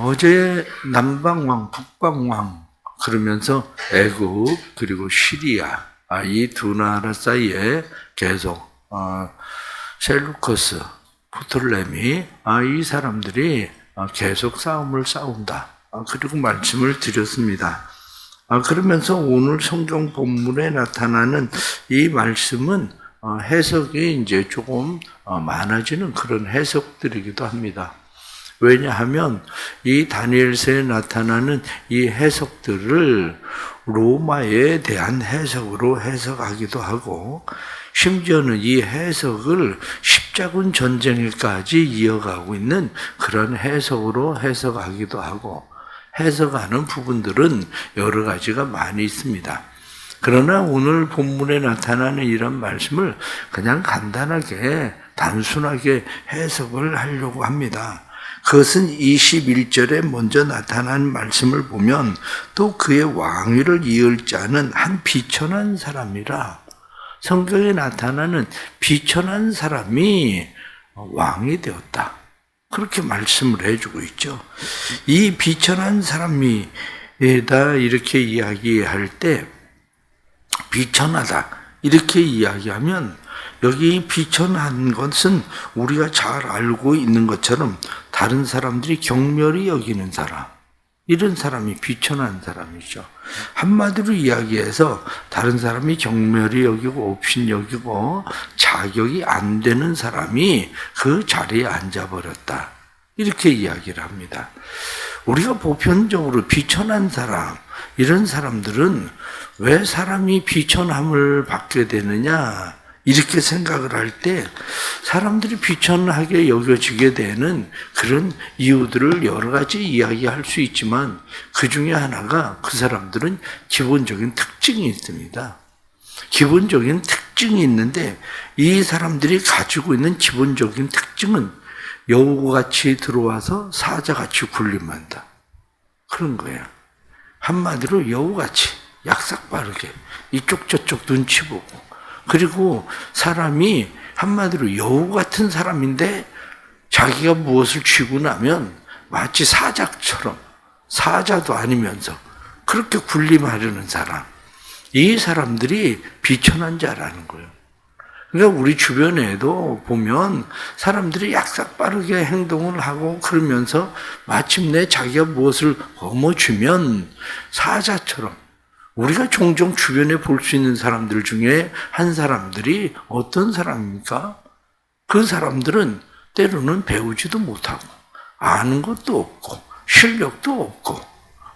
어제 남방왕, 북방왕 그러면서 애굽 그리고 시리아 이 두 나라 사이에 계속 셀루커스, 프톨레미 이 사람들이 계속 싸움을 싸운다. 그리고 말씀을 드렸습니다. 그러면서 오늘 성경 본문에 나타나는 이 말씀은 해석이 이제 조금 많아지는 그런 해석들이기도 합니다. 왜냐하면 이 다니엘서에 나타나는 이 해석들을 로마에 대한 해석으로 해석하기도 하고 심지어는 이 해석을 십자군 전쟁에까지 이어가고 있는 그런 해석으로 해석하기도 하고 해석하는 부분들은 여러 가지가 많이 있습니다. 그러나 오늘 본문에 나타나는 이런 말씀을 그냥 간단하게 단순하게 해석을 하려고 합니다. 그것은 21절에 먼저 나타난 말씀을 보면 또 그의 왕위를 이을 자는 한 비천한 사람이라 성경에 나타나는 비천한 사람이 왕이 되었다. 그렇게 말씀을 해주고 있죠. 이 비천한 사람이다 이렇게 이야기할 때 비천하다 이렇게 이야기하면 여기 비천한 것은 우리가 잘 알고 있는 것처럼 다른 사람들이 경멸히 여기는 사람, 이런 사람이 비천한 사람이죠. 한마디로 이야기해서 다른 사람이 경멸히 여기고 업신 여기고 자격이 안 되는 사람이 그 자리에 앉아버렸다. 이렇게 이야기를 합니다. 우리가 보편적으로 비천한 사람, 이런 사람들은 왜 사람이 비천함을 받게 되느냐 이렇게 생각을 할 때 사람들이 비천하게 여겨지게 되는 그런 이유들을 여러 가지 이야기할 수 있지만 그 중에 하나가 그 사람들은 기본적인 특징이 있습니다. 기본적인 특징이 있는데 이 사람들이 가지고 있는 기본적인 특징은 여우같이 들어와서 사자같이 군림한다. 그런 거예요. 한마디로 여우같이 약삭빠르게 이쪽 저쪽 눈치 보고 그리고 사람이 한마디로 여우 같은 사람인데 자기가 무엇을 쥐고 나면 마치 사자처럼 사자도 아니면서 그렇게 군림하려는 사람. 이 사람들이 비천한 자라는 거예요. 그러니까 우리 주변에도 보면 사람들이 약삭빠르게 행동을 하고 그러면서 마침내 자기가 무엇을 거머쥐면 사자처럼 우리가 종종 주변에 볼 수 있는 사람들 중에 한 사람들이 어떤 사람입니까? 그 사람들은 때로는 배우지도 못하고 아는 것도 없고 실력도 없고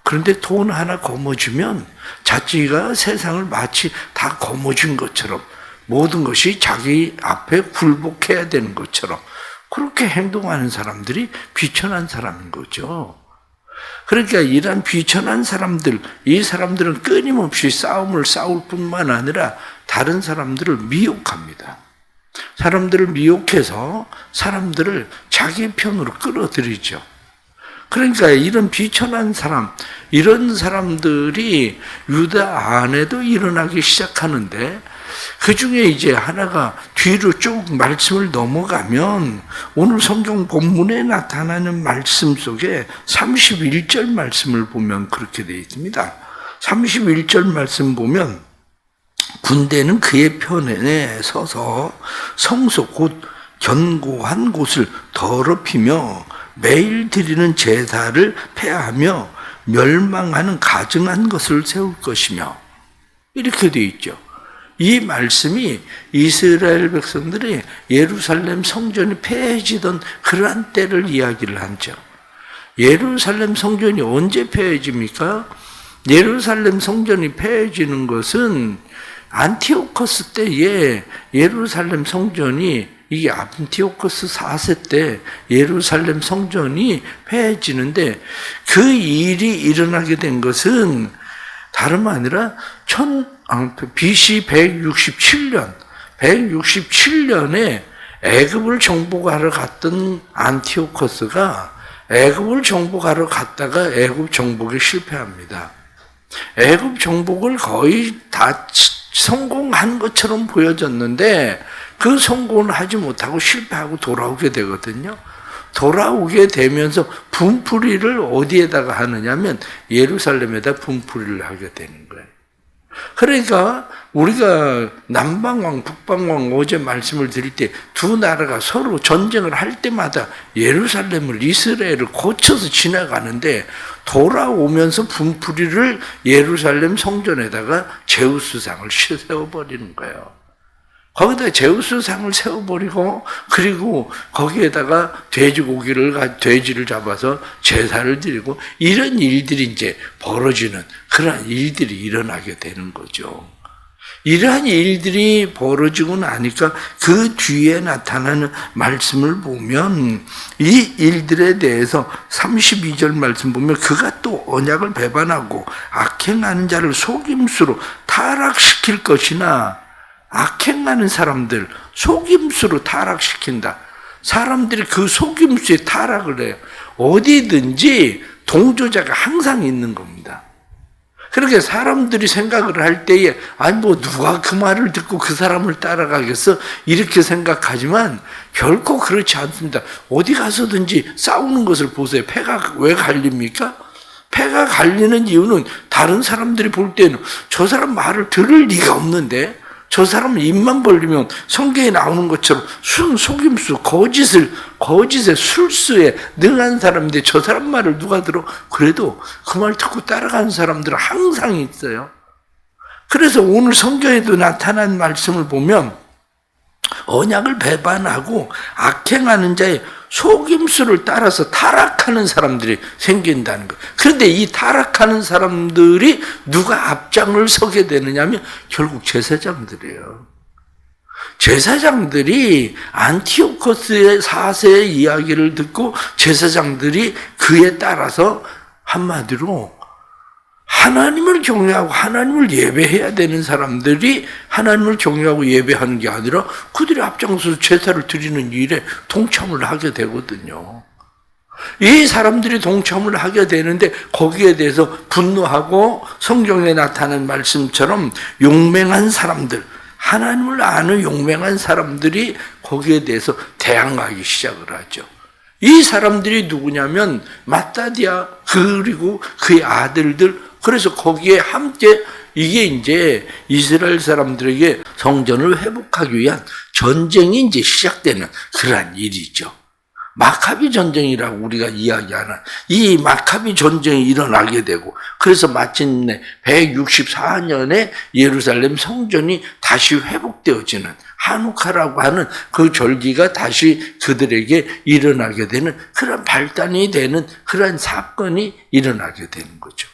그런데 돈 하나 거머쥐면 자기가 세상을 마치 다 거머쥔 것처럼 모든 것이 자기 앞에 굴복해야 되는 것처럼 그렇게 행동하는 사람들이 비천한 사람인 거죠. 그러니까 이런 비천한 사람들, 이 사람들은 끊임없이 싸움을 싸울 뿐만 아니라 다른 사람들을 미혹합니다. 사람들을 미혹해서 사람들을 자기 편으로 끌어들이죠. 그러니까 이런 비천한 사람, 이런 사람들이 유다 안에도 일어나기 시작하는데 그 중에 이제 하나가 뒤로 쭉 말씀을 넘어가면 오늘 성경 본문에 나타나는 말씀 속에 31절 말씀을 보면 그렇게 되어 있습니다. 31절 말씀 보면 군대는 그의 편에 서서 성소 곧 견고한 곳을 더럽히며 매일 드리는 제사를 폐하며 멸망하는 가증한 것을 세울 것이며 이렇게 되어 있죠. 이 말씀이 이스라엘 백성들이 예루살렘 성전이 폐해지던 그러한 때를 이야기를 하죠. 예루살렘 성전이 언제 폐해집니까? 예루살렘 성전이 폐해지는 것은 안티오코스 때에 예루살렘 성전이 이게 안티오코스 4세 때 예루살렘 성전이 폐해지는데 그 일이 일어나게 된 것은 다름 아니라 BC 167년에 애굽을 정복하러 갔던 안티오코스가 애굽을 정복하러 갔다가 애굽 정복에 실패합니다. 애굽 정복을 거의 다 성공한 것처럼 보여졌는데 그 성공을 하지 못하고 실패하고 돌아오게 되거든요. 돌아오게 되면서 분풀이를 어디에다가 하느냐면 예루살렘에다 분풀이를 하게 되는 거예요. 그러니까 우리가 남방왕, 북방왕 어제 말씀을 드릴 때 두 나라가 서로 전쟁을 할 때마다 예루살렘을, 이스라엘을 거쳐서 지나가는데 돌아오면서 분풀이를 예루살렘 성전에다가 제우스상을 세워버리는 거예요. 거기다 제우스상을 세워버리고, 그리고 거기에다가 돼지를 잡아서 제사를 드리고, 이런 일들이 이제 벌어지는 그러한 일들이 일어나게 되는 거죠. 이러한 일들이 벌어지고 나니까 그 뒤에 나타나는 말씀을 보면 이 일들에 대해서 32절 말씀 보면 그가 또 언약을 배반하고 악행하는 자를 속임수로 타락시킬 것이나, 악행하는 사람들 속임수로 타락시킨다. 사람들이 그 속임수에 타락을 해요. 어디든지 동조자가 항상 있는 겁니다. 그렇게 사람들이 생각을 할 때에 누가 그 말을 듣고 그 사람을 따라가겠어? 이렇게 생각하지만 결코 그렇지 않습니다. 어디 가서든지 싸우는 것을 보세요. 패가 왜 갈립니까? 패가 갈리는 이유는 다른 사람들이 볼 때는 저 사람 말을 들을 리가 없는데, 저 사람은 입만 벌리면 성경에 나오는 것처럼 속임수, 거짓의 술수에 능한 사람인데 저 사람 말을 누가 들어? 그래도 그 말 듣고 따라가는 사람들은 항상 있어요. 그래서 오늘 성경에도 나타난 말씀을 보면 언약을 배반하고 악행하는 자의 속임수를 따라서 타락하는 사람들이 생긴다는 거예요. 그런데 이 타락하는 사람들이 누가 앞장을 서게 되느냐면 결국 제사장들이에요. 제사장들이 안티오코스의 4세의 이야기를 듣고 제사장들이 그에 따라서 한마디로 하나님을 경외하고 하나님을 예배해야 되는 사람들이 하나님을 경외하고 예배하는 게 아니라 그들이 앞장서서 제사를 드리는 일에 동참을 하게 되거든요. 이 사람들이 동참을 하게 되는데 거기에 대해서 분노하고 성경에 나타난 말씀처럼 용맹한 사람들, 하나님을 아는 용맹한 사람들이 거기에 대해서 대항하기 시작을 하죠. 이 사람들이 누구냐면 마따디아 그리고 그의 아들들, 그래서 거기에 함께 이게 이제 이스라엘 사람들에게 성전을 회복하기 위한 전쟁이 이제 시작되는 그러한 일이죠. 마카비 전쟁이라고 우리가 이야기하는 이 마카비 전쟁이 일어나게 되고, 그래서 마침내 164년에 예루살렘 성전이 다시 회복되어지는 하누카라고 하는 그 절기가 다시 그들에게 일어나게 되는 그런 발단이 되는 그런 사건이 일어나게 되는 거죠.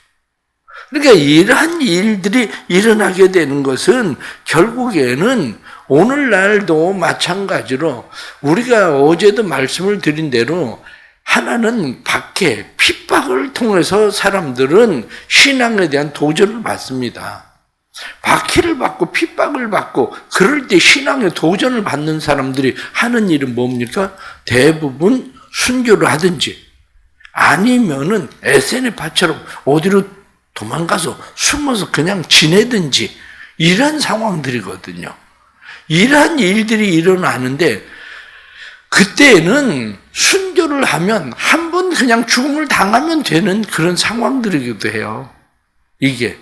그러니까 이러한 일들이 일어나게 되는 것은 결국에는 오늘날도 마찬가지로 우리가 어제도 말씀을 드린 대로 하나는 박해, 핍박을 통해서 사람들은 신앙에 대한 도전을 받습니다. 박해를 받고 핍박을 받고 그럴 때 신앙에 도전을 받는 사람들이 하는 일은 뭡니까? 대부분 순교를 하든지 아니면은 에세네파처럼 어디로 도망가서 숨어서 그냥 지내든지 이런 상황들이거든요. 이러한 일들이 일어나는데 그때는 순교를 하면 한 번 그냥 죽음을 당하면 되는 그런 상황들이기도 해요. 이게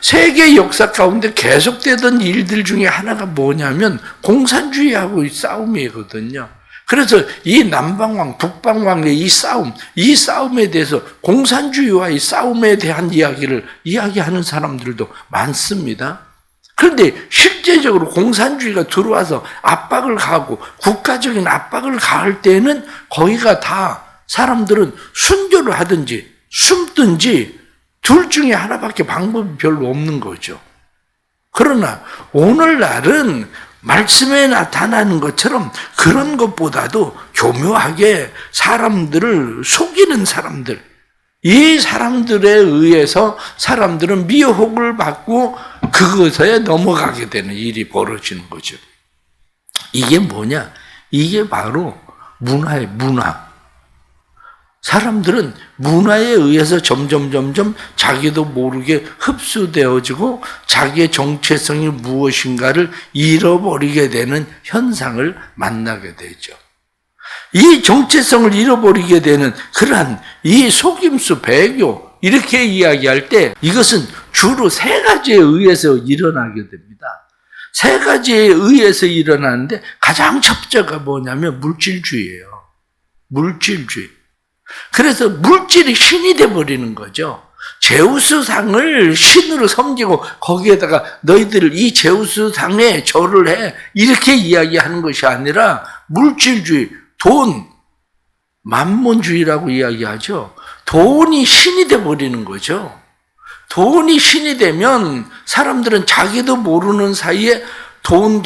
세계 역사 가운데 계속되던 일들 중에 하나가 뭐냐면 공산주의하고의 싸움이거든요. 그래서 이 남방왕, 북방왕의 이 싸움에 대해서 공산주의와의 싸움에 대한 이야기를 이야기하는 사람들도 많습니다. 그런데 실제적으로 공산주의가 들어와서 압박을 가하고 국가적인 압박을 가할 때는 거기가 다 사람들은 순교를 하든지 숨든지 둘 중에 하나밖에 방법이 별로 없는 거죠. 그러나 오늘날은 말씀에 나타나는 것처럼 그런 것보다도 교묘하게 사람들을 속이는 사람들, 이 사람들에 의해서 사람들은 미혹을 받고 그것에 넘어가게 되는 일이 벌어지는 거죠. 이게 뭐냐? 이게 바로 문화의 문화. 사람들은 문화에 의해서 점점 자기도 모르게 흡수되어지고 자기의 정체성이 무엇인가를 잃어버리게 되는 현상을 만나게 되죠. 이 정체성을 잃어버리게 되는 그러한 이 속임수, 배교, 이렇게 이야기할 때 이것은 주로 세 가지에 의해서 일어나게 됩니다. 세 가지에 의해서 일어나는데 가장 첫째가 뭐냐면 물질주의예요. 물질주의. 그래서 물질이 신이 돼버리는 거죠. 제우스상을 신으로 섬기고 거기에다가 너희들 이 제우스상에 절을 해, 이렇게 이야기하는 것이 아니라 물질주의, 돈, 만몬주의라고 이야기하죠. 돈이 신이 돼버리는 거죠. 돈이 신이 되면 사람들은 자기도 모르는 사이에 돈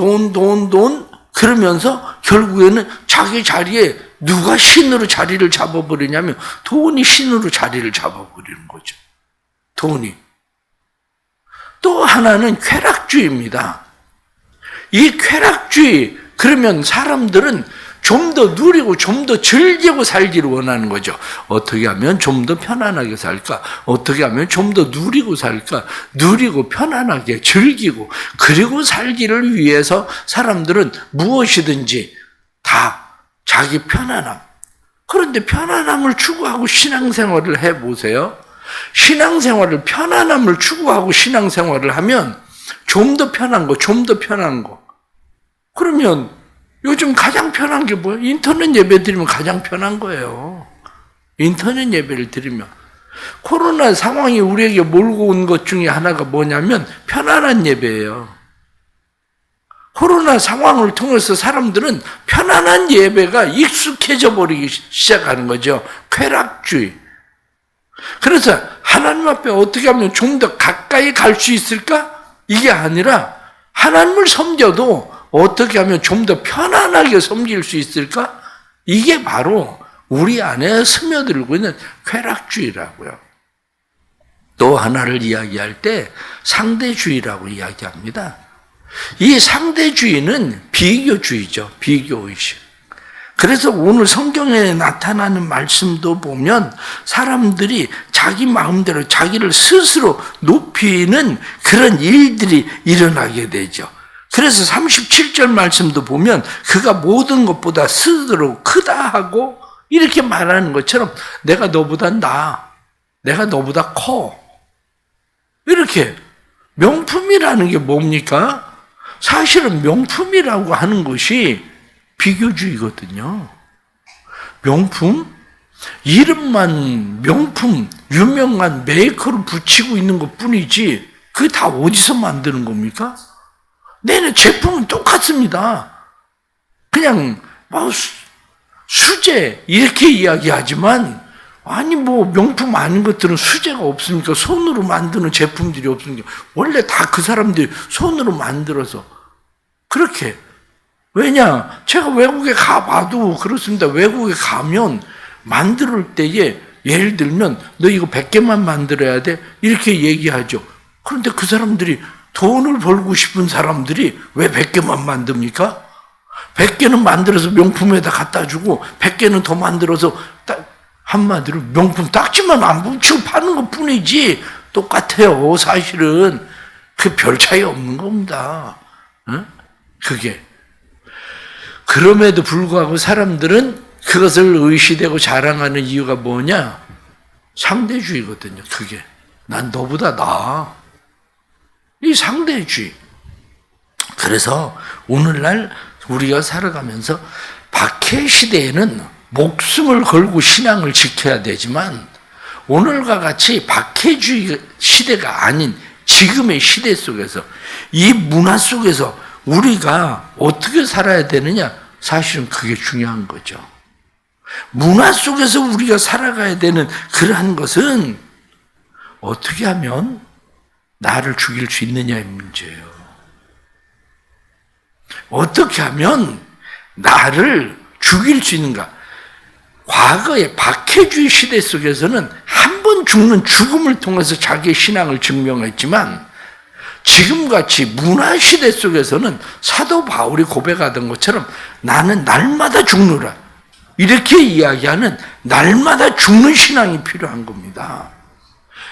그러면서 결국에는 자기 자리에 누가 신으로 자리를 잡아버리냐면 돈이 신으로 자리를 잡아버리는 거죠. 돈이. 또 하나는 쾌락주의입니다. 이 쾌락주의, 그러면 사람들은 좀 더 누리고 좀 더 즐기고 살기를 원하는 거죠. 어떻게 하면 좀 더 편안하게 살까? 어떻게 하면 좀 더 누리고 살까? 누리고 편안하게 즐기고 그리고 살기를 위해서 사람들은 무엇이든지 다 자기 편안함. 그런데 편안함을 추구하고 신앙생활을 해보세요. 신앙생활을 편안함을 추구하고 신앙생활을 하면 좀 더 편한 거, 좀 더 편한 거. 그러면 요즘 가장 편한 게 뭐예요? 인터넷 예배 드리면 가장 편한 거예요. 인터넷 예배를 드리면. 코로나 상황이 우리에게 몰고 온 것 중에 하나가 뭐냐면 편안한 예배예요. 코로나 상황을 통해서 사람들은 편안한 예배가 익숙해져 버리기 시작하는 거죠. 쾌락주의. 그래서 하나님 앞에 어떻게 하면 좀 더 가까이 갈 수 있을까? 이게 아니라 하나님을 섬겨도 어떻게 하면 좀 더 편안하게 섬길 수 있을까? 이게 바로 우리 안에 스며들고 있는 쾌락주의라고요. 또 하나를 이야기할 때 상대주의라고 이야기합니다. 이 상대주의는 비교주의죠. 비교의식. 그래서 오늘 성경에 나타나는 말씀도 보면 사람들이 자기 마음대로 자기를 스스로 높이는 그런 일들이 일어나게 되죠. 그래서 37절 말씀도 보면 그가 모든 것보다 스스로 크다 하고 이렇게 말하는 것처럼 내가 너보다 나아, 내가 너보다 커. 이렇게 명품이라는 게 뭡니까? 사실은 명품이라고 하는 것이 비교주의거든요. 명품? 이름만 명품, 유명한 메이커를 붙이고 있는 것 뿐이지 그게 다 어디서 만드는 겁니까? 내는 제품은 똑같습니다. 그냥 뭐 수제 이렇게 이야기하지만 아니 뭐 명품 아닌 것들은 수제가 없습니까? 손으로 만드는 제품들이 없습니까? 원래 다 그 사람들이 손으로 만들어서 그렇게. 왜냐? 제가 외국에 가봐도 그렇습니다. 외국에 가면 만들 때에 예를 들면 너 이거 100개만 만들어야 돼? 이렇게 얘기하죠. 그런데 그 사람들이 돈을 벌고 싶은 사람들이 왜 100개만 만듭니까? 100개는 만들어서 명품에다 갖다 주고 100개는 더 만들어서 한마디로 명품 딱지만 안 붙이고 파는 것 뿐이지 똑같아요. 사실은 그 별 차이 없는 겁니다. 그게. 그럼에도 불구하고 사람들은 그것을 의시되고 자랑하는 이유가 뭐냐? 상대주의거든요. 그게. 난 너보다 나아. 이 상대주의. 그래서 오늘날 우리가 살아가면서 박해 시대에는 목숨을 걸고 신앙을 지켜야 되지만 오늘과 같이 박해주의 시대가 아닌 지금의 시대 속에서 이 문화 속에서 우리가 어떻게 살아야 되느냐? 사실은 그게 중요한 거죠. 문화 속에서 우리가 살아가야 되는 그러한 것은 어떻게 하면 나를 죽일 수 있느냐의 문제예요. 어떻게 하면 나를 죽일 수 있는가? 과거의 박해주의 시대 속에서는 한 번 죽는 죽음을 통해서 자기의 신앙을 증명했지만 지금같이 문화시대 속에서는 사도 바울이 고백하던 것처럼 나는 날마다 죽노라. 이렇게 이야기하는 날마다 죽는 신앙이 필요한 겁니다.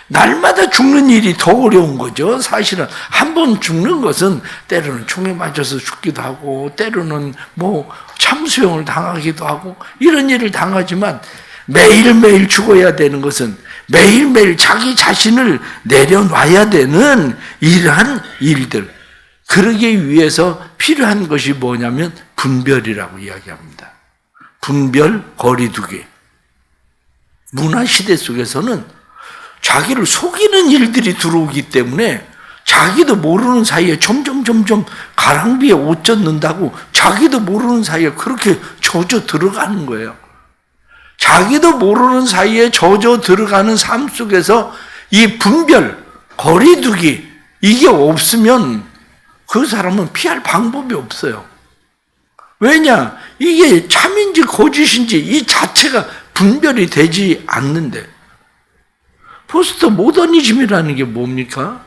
날마다 죽는 일이 더 어려운 거죠. 사실은 한 번 죽는 것은 때로는 총에 맞아서 죽기도 하고 때로는 뭐 참수형을 당하기도 하고 이런 일을 당하지만 매일매일 죽어야 되는 것은 매일매일 자기 자신을 내려놔야 되는 이러한 일들. 그러기 위해서 필요한 것이 뭐냐면 분별이라고 이야기합니다. 분별, 거리두기. 문화시대 속에서는 자기를 속이는 일들이 들어오기 때문에 자기도 모르는 사이에 점점 가랑비에 옷 젖는다고 자기도 모르는 사이에 그렇게 젖어 들어가는 거예요. 자기도 모르는 사이에 젖어 들어가는 삶 속에서 이 분별, 거리두기 이게 없으면 그 사람은 피할 방법이 없어요. 왜냐? 이게 참인지 거짓인지 이 자체가 분별이 되지 않는데. 포스트 모더니즘이라는 게 뭡니까?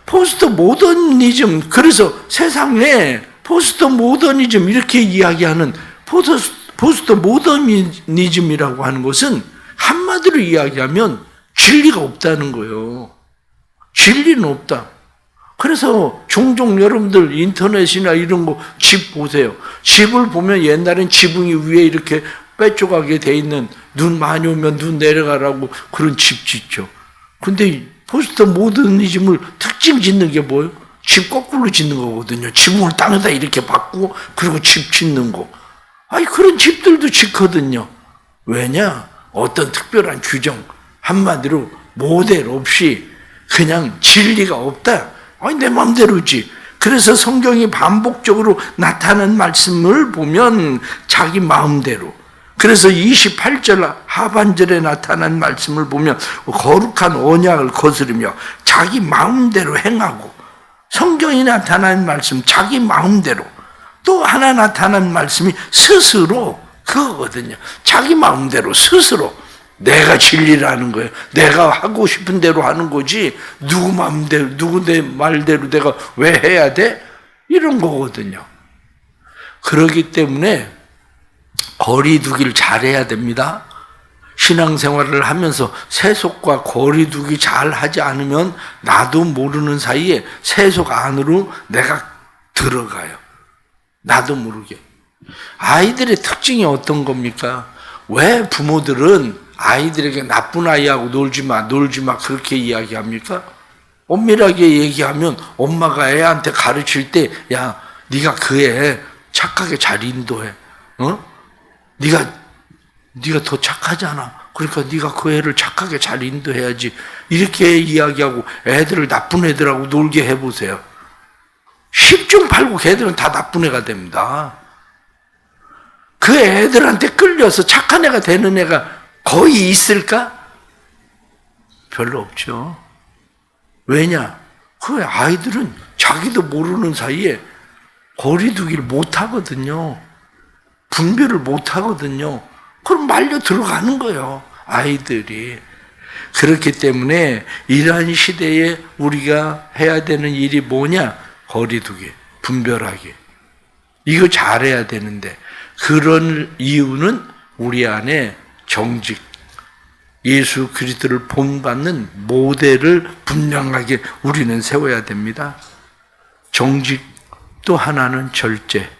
포스트 모더니즘, 그래서 세상에 포스트 모더니즘 이렇게 이야기하는 포스트 모더니즘이라고 하는 것은 한마디로 이야기하면 진리가 없다는 거예요. 진리는 없다. 그래서 종종 여러분들 인터넷이나 이런 거 집 보세요. 집을 보면 옛날엔 지붕이 위에 이렇게 빼쪽하게 돼 있는 눈 많이 오면 눈 내려가라고 그런 집 짓죠. 근데 포스트 모더니즘을 특징 짓는 게 뭐예요? 집 거꾸로 짓는 거거든요. 지붕을 땅에다 이렇게 바꾸고 그리고 집 짓는 거. 아니 그런 집들도 짓거든요. 왜냐? 어떤 특별한 규정, 한마디로 모델 없이 그냥 진리가 없다. 아니 내 마음대로지. 그래서 성경이 반복적으로 나타난 말씀을 보면 자기 마음대로. 그래서 28절 하반절에 나타난 말씀을 보면 거룩한 언약을 거스르며 자기 마음대로 행하고, 성경이 나타난 말씀 자기 마음대로, 또 하나 나타난 말씀이 스스로 그거거든요. 자기 마음대로 스스로 내가 진리라는 거예요. 내가 하고 싶은 대로 하는 거지 누구 마음대로 누구 내 말대로 내가 왜 해야 돼? 이런 거거든요. 그렇기 때문에 거리두기를 잘해야 됩니다. 신앙생활을 하면서 세속과 거리두기 잘 하지 않으면 나도 모르는 사이에 세속 안으로 내가 들어가요. 나도 모르게. 아이들의 특징이 어떤 겁니까? 왜 부모들은 아이들에게 나쁜 아이하고 놀지 마 그렇게 이야기합니까? 엄밀하게 얘기하면 엄마가 애한테 가르칠 때 야, 네가 그 애 착하게 잘 인도해. 네가 더 착하잖아. 그러니까 네가 그 애를 착하게 잘 인도해야지. 이렇게 이야기하고 애들을 나쁜 애들하고 놀게 해보세요. 10중 8구 걔들은 다 나쁜 애가 됩니다. 그 애들한테 끌려서 착한 애가 되는 애가 거의 있을까? 별로 없죠. 왜냐? 그 아이들은 자기도 모르는 사이에 거리두기를 못 하거든요. 분별을 못 하거든요. 그럼 말려 들어가는 거예요, 아이들이. 그렇기 때문에 이러한 시대에 우리가 해야 되는 일이 뭐냐? 거리두기, 분별하기. 이거 잘해야 되는데, 그런 이유는 우리 안에 정직, 예수 그리스도를 본받는 모델을 분명하게 우리는 세워야 됩니다. 정직, 또 하나는 절제.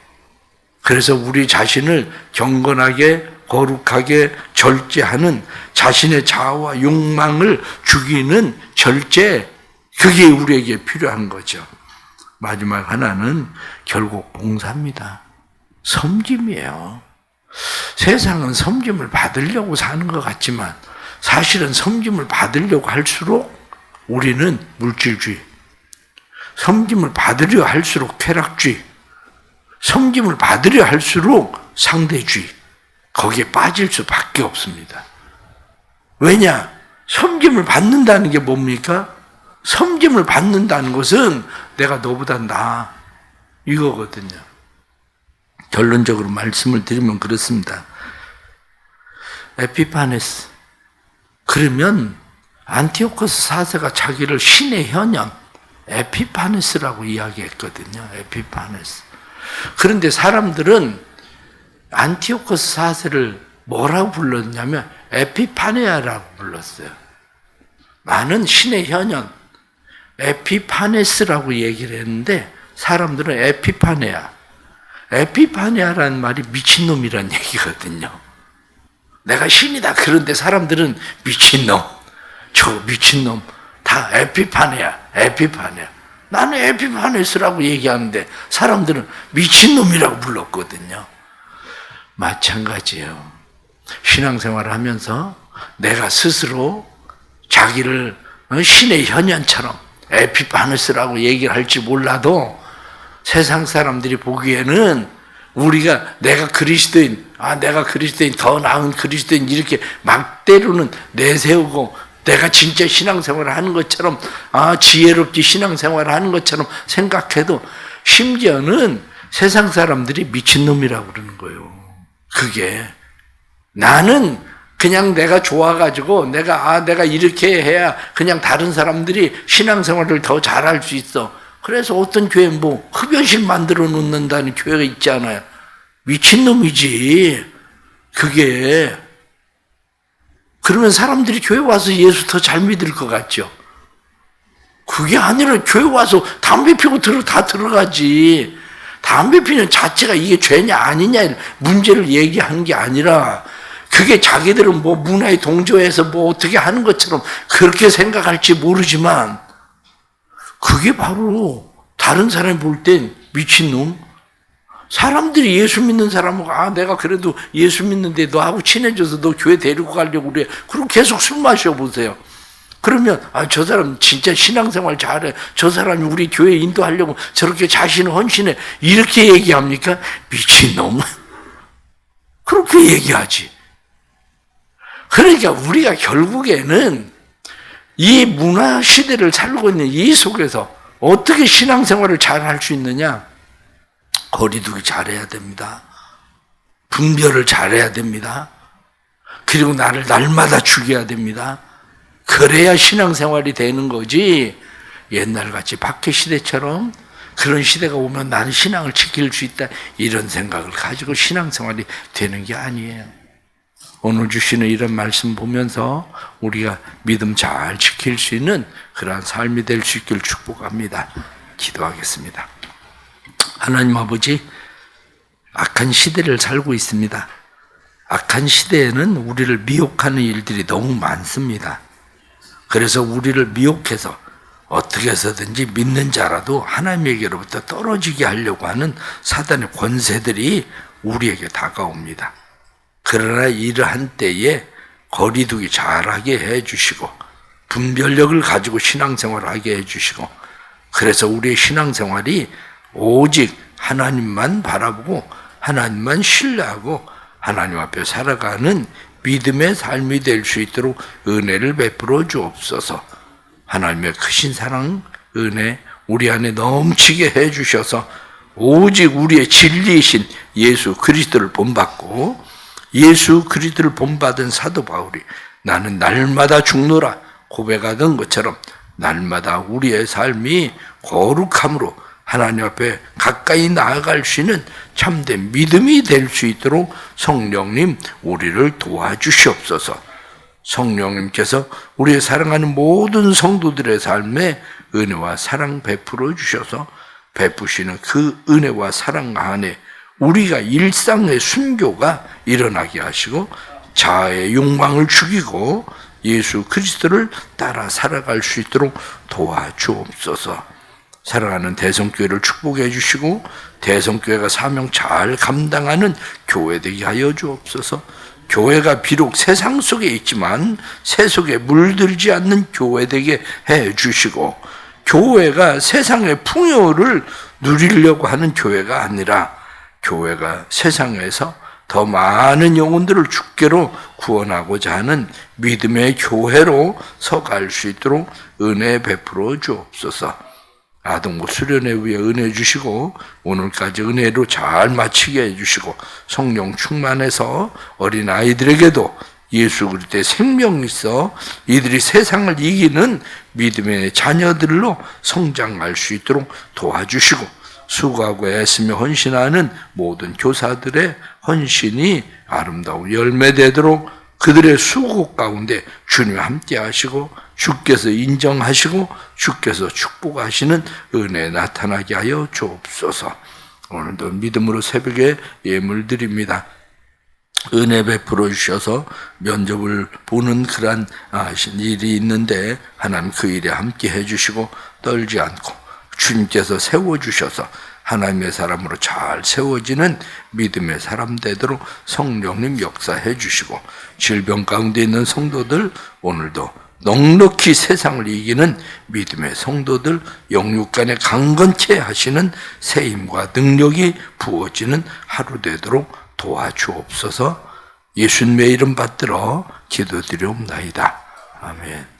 그래서 우리 자신을 경건하게, 거룩하게 절제하는 자신의 자아와 욕망을 죽이는 절제, 그게 우리에게 필요한 거죠. 마지막 하나는 결국 봉사입니다. 섬김이에요. 세상은 섬김을 받으려고 사는 것 같지만 사실은 섬김을 받으려고 할수록 우리는 물질주의, 섬김을 받으려 할수록 쾌락주의, 섬김을 받으려 할수록 상대주의, 거기에 빠질 수밖에 없습니다. 왜냐? 섬김을 받는다는 게 뭡니까? 섬김을 받는다는 것은 내가 너보다 나아, 이거거든요. 결론적으로 말씀을 드리면 그렇습니다. 에피파네스. 그러면 안티오코스 4세가 자기를 신의 현현, 에피파네스라고 이야기했거든요. 에피파네스. 그런데 사람들은 안티오코스 4세를 뭐라고 불렀냐면 에피파네아라고 불렀어요. 나는 신의 현현, 에피파네스라고 얘기를 했는데 사람들은 에피파네아, 에피파니아라는 말이 미친놈이란 얘기거든요. 내가 신이다. 그런데 사람들은 미친놈, 저 미친놈, 다 에피파니아. 나는 에피파네스라고 얘기하는데 사람들은 미친놈이라고 불렀거든요. 마찬가지예요. 신앙생활을 하면서 내가 스스로 자기를 신의 현현처럼 에피파네스라고 얘기를 할지 몰라도 세상 사람들이 보기에는 내가 그리스도인, 더 나은 그리스도인 이렇게 막 때로는 내세우고 내가 진짜 신앙생활을 하는 것처럼, 지혜롭게 신앙생활을 하는 것처럼 생각해도 심지어는 세상 사람들이 미친놈이라고 그러는 거예요. 그게. 나는 그냥 내가 좋아가지고 내가 이렇게 해야 그냥 다른 사람들이 신앙생활을 더 잘할 수 있어. 그래서 어떤 교회 흡연실 만들어 놓는다는 교회가 있잖아요. 미친놈이지. 그게. 그러면 사람들이 교회 와서 예수 더 잘 믿을 것 같죠? 그게 아니라 교회 와서 담배 피고 다 들어가지. 담배 피는 자체가 이게 죄냐 아니냐 문제를 얘기하는 게 아니라 그게 자기들은 문화에 동조해서 어떻게 하는 것처럼 그렇게 생각할지 모르지만 그게 바로 다른 사람이 볼 땐 미친놈. 사람들이 예수 믿는 사람은 내가 그래도 예수 믿는데 너하고 친해져서 너 교회 데리고 가려고 그래. 그럼 계속 술 마셔보세요. 그러면 저 사람 진짜 신앙생활 잘해. 저 사람이 우리 교회 인도하려고 저렇게 자신을 헌신해. 이렇게 얘기합니까? 미친놈. 그렇게 얘기하지. 그러니까 우리가 결국에는 이 문화 시대를 살고 있는 이 속에서 어떻게 신앙생활을 잘 할 수 있느냐? 거리두기 잘해야 됩니다. 분별을 잘해야 됩니다. 그리고 나를 날마다 죽여야 됩니다. 그래야 신앙생활이 되는 거지. 옛날같이 박해 시대처럼 그런 시대가 오면 나는 신앙을 지킬 수 있다 이런 생각을 가지고 신앙생활이 되는 게 아니에요. 오늘 주시는 이런 말씀 보면서 우리가 믿음 잘 지킬 수 있는 그러한 삶이 될 수 있길 축복합니다. 기도하겠습니다. 하나님 아버지, 악한 시대를 살고 있습니다. 악한 시대에는 우리를 미혹하는 일들이 너무 많습니다. 그래서 우리를 미혹해서 어떻게 해서든지 믿는 자라도 하나님에게로부터 떨어지게 하려고 하는 사단의 권세들이 우리에게 다가옵니다. 그러나 이러한 때에 거리두기 잘하게 해주시고 분별력을 가지고 신앙생활을 하게 해주시고 그래서 우리의 신앙생활이 오직 하나님만 바라보고 하나님만 신뢰하고 하나님 앞에 살아가는 믿음의 삶이 될 수 있도록 은혜를 베풀어 주옵소서. 하나님의 크신 사랑, 은혜 우리 안에 넘치게 해주셔서 오직 우리의 진리이신 예수 그리스도를 본받고 예수 그리스도를 본받은 사도 바울이 나는 날마다 죽노라 고백하던 것처럼 날마다 우리의 삶이 거룩함으로 하나님 앞에 가까이 나아갈 수 있는 참된 믿음이 될 수 있도록 성령님 우리를 도와주시옵소서. 성령님께서 우리의 사랑하는 모든 성도들의 삶에 은혜와 사랑 베풀어 주셔서 베푸시는 그 은혜와 사랑 안에 우리가 일상의 순교가 일어나게 하시고 자아의 욕망을 죽이고 예수 그리스도를 따라 살아갈 수 있도록 도와주옵소서. 사랑하는 대성교회를 축복해 주시고 대성교회가 사명 잘 감당하는 교회 되게 하여 주옵소서. 교회가 비록 세상 속에 있지만 새 속에 물들지 않는 교회 되게 해 주시고 교회가 세상의 풍요를 누리려고 하는 교회가 아니라 교회가 세상에서 더 많은 영혼들을 주께로 구원하고자 하는 믿음의 교회로 서갈 수 있도록 은혜 베풀어 주옵소서. 아동부 수련회 위에 은혜 주시고 오늘까지 은혜로 잘 마치게 해주시고 성령 충만해서 어린 아이들에게도 예수 그리스도의 생명이 있어 이들이 세상을 이기는 믿음의 자녀들로 성장할 수 있도록 도와주시고 수고하고 애쓰며 헌신하는 모든 교사들의 헌신이 아름다운 열매되도록 그들의 수고 가운데 주님 함께 하시고 주께서 인정하시고 주께서 축복하시는 은혜 나타나게 하여 주옵소서. 오늘도 믿음으로 새벽에 예물 드립니다. 은혜 베풀어 주셔서 면접을 보는 그러한 일이 있는데 하나님 그 일에 함께 해주시고 떨지 않고 주님께서 세워주셔서 하나님의 사람으로 잘 세워지는 믿음의 사람 되도록 성령님 역사해 주시고 질병 가운데 있는 성도들 오늘도 넉넉히 세상을 이기는 믿음의 성도들 영육간에 강건케 하시는 세임과 능력이 부어지는 하루 되도록 도와주옵소서. 예수님의 이름 받들어 기도드리옵나이다. 아멘.